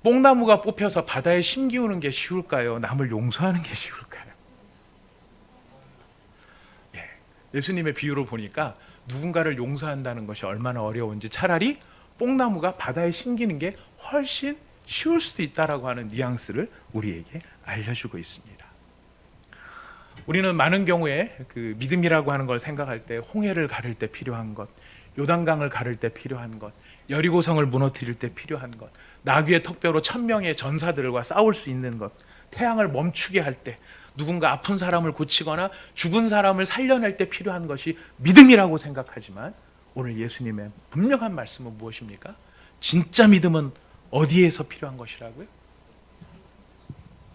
[SPEAKER 1] 뽕나무가 뽑혀서 바다에 심기우는 게 쉬울까요? 남을 용서하는 게 쉬울까요? 예수님의 비유를 보니까 누군가를 용서한다는 것이 얼마나 어려운지 차라리 뽕나무가 바다에 심기는 게 훨씬 쉬울 수도 있다라고 하는 뉘앙스를 우리에게 알려주고 있습니다. 우리는 많은 경우에 그 믿음이라고 하는 걸 생각할 때 홍해를 가를 때 필요한 것, 요단강을 가를 때 필요한 것, 여리고성을 무너뜨릴 때 필요한 것, 나귀의 턱뼈로 1000명의 전사들과 싸울 수 있는 것, 태양을 멈추게 할 때, 누군가 아픈 사람을 고치거나 죽은 사람을 살려낼 때 필요한 것이 믿음이라고 생각하지만 오늘 예수님의 분명한 말씀은 무엇입니까? 진짜 믿음은 어디에서 필요한 것이라고요?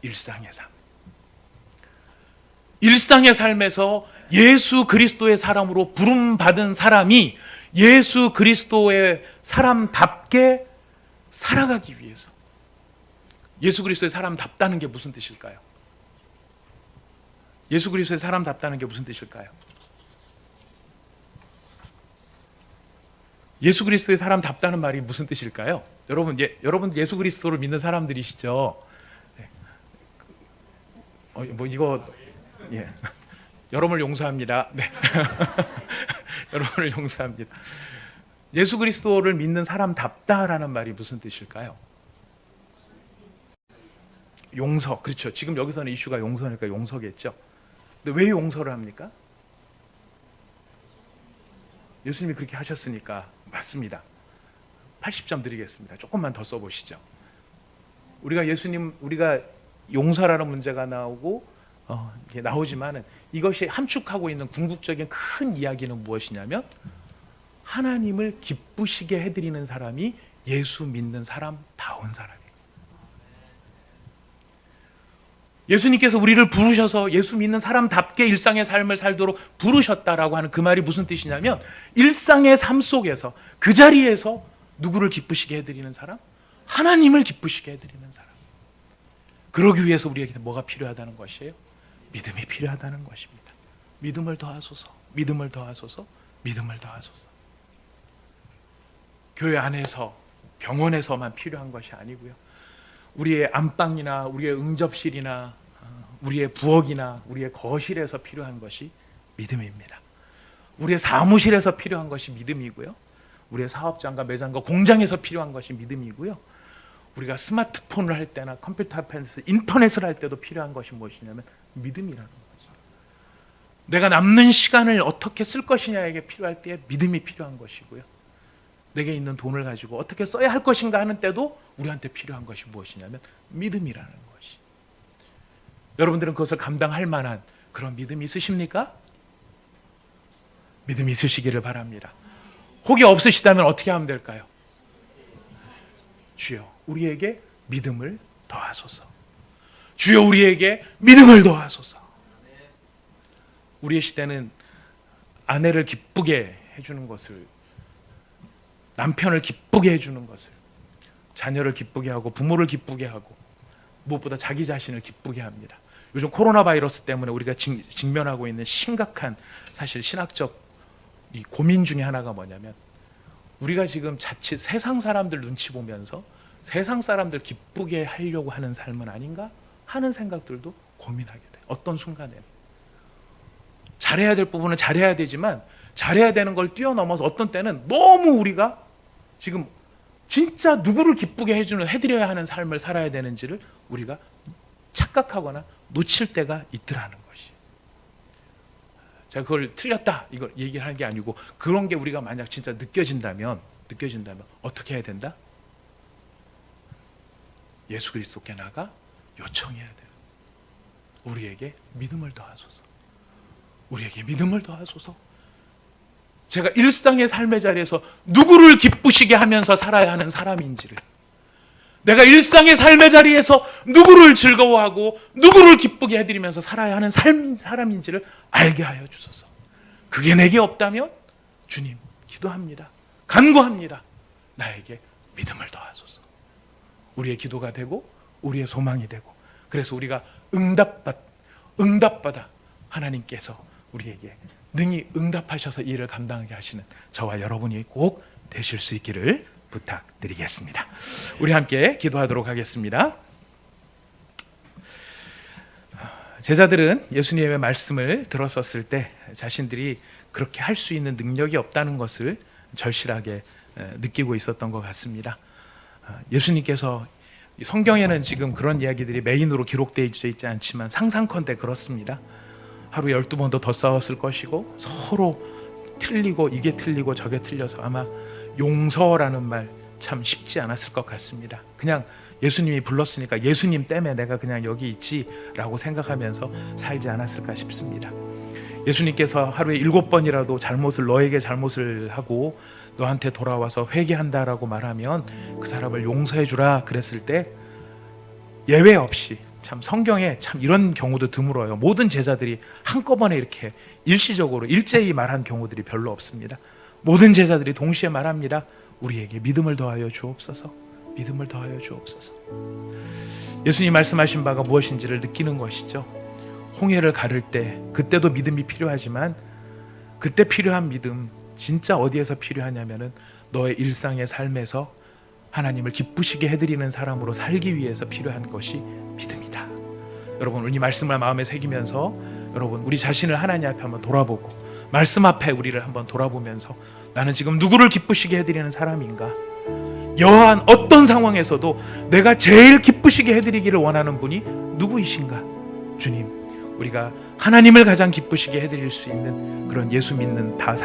[SPEAKER 1] 일상의 삶. 일상의 삶에서 예수 그리스도의 사람으로 부름받은 사람이 예수 그리스도의 사람답게 살아가기 위해서. 예수 그리스도의 사람답다는 게 무슨 뜻일까요? 예수 그리스도의 사람답다는 게 무슨 뜻일까요? 예수 그리스도의 사람답다는 말이 무슨 뜻일까요? 여러분 예수 그리스도를 믿는 사람들이시죠? 여러분을 용서합니다. 네. 여러분을 용서합니다. 예수 그리스도를 믿는 사람답다라는 말이 무슨 뜻일까요? 용서, 그렇죠. 지금 여기서는 이슈가 용서니까 용서겠죠. 근데 왜 용서를 합니까? 예수님이 그렇게 하셨으니까. 맞습니다. 80점 드리겠습니다. 조금만 더 써보시죠. 우리가 용서라는 문제가 나오지만은 이것이 함축하고 있는 궁극적인 큰 이야기는 무엇이냐면 하나님을 기쁘시게 해드리는 사람이 예수 믿는 사람다운 사람이에요. 예수님께서 우리를 부르셔서 예수 믿는 사람답게 일상의 삶을 살도록 부르셨다라고 하는 그 말이 무슨 뜻이냐면 일상의 삶 속에서 그 자리에서 누구를 기쁘시게 해드리는 사람? 하나님을 기쁘시게 해드리는 사람. 그러기 위해서 우리에게 뭐가 필요하다는 것이에요? 믿음이 필요하다는 것입니다. 믿음을 더하소서, 믿음을 더하소서, 믿음을 더하소서. 교회 안에서 병원에서만 필요한 것이 아니고요. 우리의 안방이나 우리의 응접실이나 우리의 부엌이나 우리의 거실에서 필요한 것이 믿음입니다. 우리의 사무실에서 필요한 것이 믿음이고요. 우리의 사업장과 매장과 공장에서 필요한 것이 믿음이고요. 우리가 스마트폰을 할 때나 컴퓨터 앞에서 인터넷을 할 때도 필요한 것이 무엇이냐면 믿음이라는 거죠. 내가 남는 시간을 어떻게 쓸 것이냐에게 필요할 때 믿음이 필요한 것이고요. 내게 있는 돈을 가지고 어떻게 써야 할 것인가 하는 때도 우리한테 필요한 것이 무엇이냐면 믿음이라는 것이. 여러분들은 그것을 감당할 만한 그런 믿음이 있으십니까? 믿음이 있으시기를 바랍니다. 혹이 없으시다면 어떻게 하면 될까요? 주여, 우리에게 믿음을 더하소서. 주여 우리에게 믿음을 더하소서. 우리의 시대는 아내를 기쁘게 해주는 것을, 남편을 기쁘게 해주는 것을, 자녀를 기쁘게 하고 부모를 기쁘게 하고 무엇보다 자기 자신을 기쁘게 합니다. 요즘 코로나 바이러스 때문에 우리가 직면하고 있는 심각한 사실 신학적 이 고민 중에 하나가 뭐냐면, 우리가 지금 자칫 세상 사람들 눈치 보면서 세상 사람들 기쁘게 하려고 하는 삶은 아닌가 하는 생각들도 고민하게 돼. 어떤 순간에는 잘해야 될 부분은 잘해야 되지만 잘해야 되는 걸 뛰어넘어서 어떤 때는 너무 우리가 지금 진짜 누구를 기쁘게 해드려야 하는 삶을 살아야 되는지를 우리가 착각하거나 놓칠 때가 있더라는 것이. 제가 그걸 틀렸다 이걸 얘기를 하는 게 아니고, 그런 게 우리가 만약 진짜 느껴진다면 어떻게 해야 된다? 예수 그리스도께 나가 요청해야 돼요. 우리에게 믿음을 더하소서. 우리에게 믿음을 더하소서. 제가 일상의 삶의 자리에서 누구를 기쁘시게 하면서 살아야 하는 사람인지를, 내가 일상의 삶의 자리에서 누구를 즐거워하고 누구를 기쁘게 해드리면서 살아야 하는 사람인지를 알게 하여 주소서. 그게 내게 없다면 주님 기도합니다. 간구합니다. 나에게 믿음을 더하소서. 우리의 기도가 되고 우리의 소망이 되고, 그래서 우리가 응답받아 하나님께서 우리에게 능히 응답하셔서 이 일을 감당하게 하시는 저와 여러분이 꼭 되실 수 있기를 부탁드리겠습니다. 우리 함께 기도하도록 하겠습니다. 제자들은 예수님의 말씀을 들었었을 때 자신들이 그렇게 할 수 있는 능력이 없다는 것을 절실하게 느끼고 있었던 것 같습니다. 예수님께서 성경에는 지금 그런 이야기들이 메인으로 기록되어 있지 않지만 상상컨대 그렇습니다. 하루 12번도 더 싸웠을 것이고 서로 틀리고 이게 틀리고 저게 틀려서 아마 용서라는 말 참 쉽지 않았을 것 같습니다. 그냥 예수님이 불렀으니까 예수님 때문에 내가 그냥 여기 있지라고 생각하면서 살지 않았을까 싶습니다. 예수님께서 하루에 7번이라도 너에게 잘못을 하고 너한테 돌아와서 회개한다라고 말하면 그 사람을 용서해 주라 그랬을 때 예외 없이, 참 성경에 참 이런 경우도 드물어요. 모든 제자들이 한꺼번에 이렇게 일시적으로 일제히 말한 경우들이 별로 없습니다. 모든 제자들이 동시에 말합니다. 우리에게 믿음을 더하여 주옵소서. 믿음을 더하여 주옵소서. 예수님 말씀하신 바가 무엇인지를 느끼는 것이죠. 홍해를 가를 때 그때도 믿음이 필요하지만 그때 필요한 믿음 진짜 어디에서 필요하냐면은 너의 일상의 삶에서 하나님을 기쁘시게 해드리는 사람으로 살기 위해서 필요한 것이 믿음이다. 여러분, 우리 말씀을 마음에 새기면서 여러분 우리 자신을 하나님 앞에 한번 돌아보고 말씀 앞에 우리를 한번 돌아보면서 나는 지금 누구를 기쁘시게 해드리는 사람인가? 여한 어떤 상황에서도 내가 제일 기쁘시게 해드리기를 원하는 분이 누구이신가? 주님, 우리가 하나님을 가장 기쁘시게 해드릴 수 있는 그런 예수 믿는 다운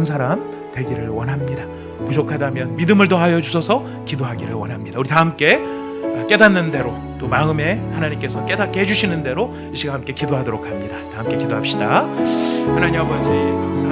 [SPEAKER 1] 사람 되기를 원합니다. 부족하다면 믿음을 더하여 주셔서 기도하기를 원합니다. 우리 다 함께 깨닫는 대로, 또 마음에 하나님께서 깨닫게 해주시는 대로 이 시간 함께 기도하도록 합니다. 다 함께 기도합시다. 하나님 아버지 감사합니다.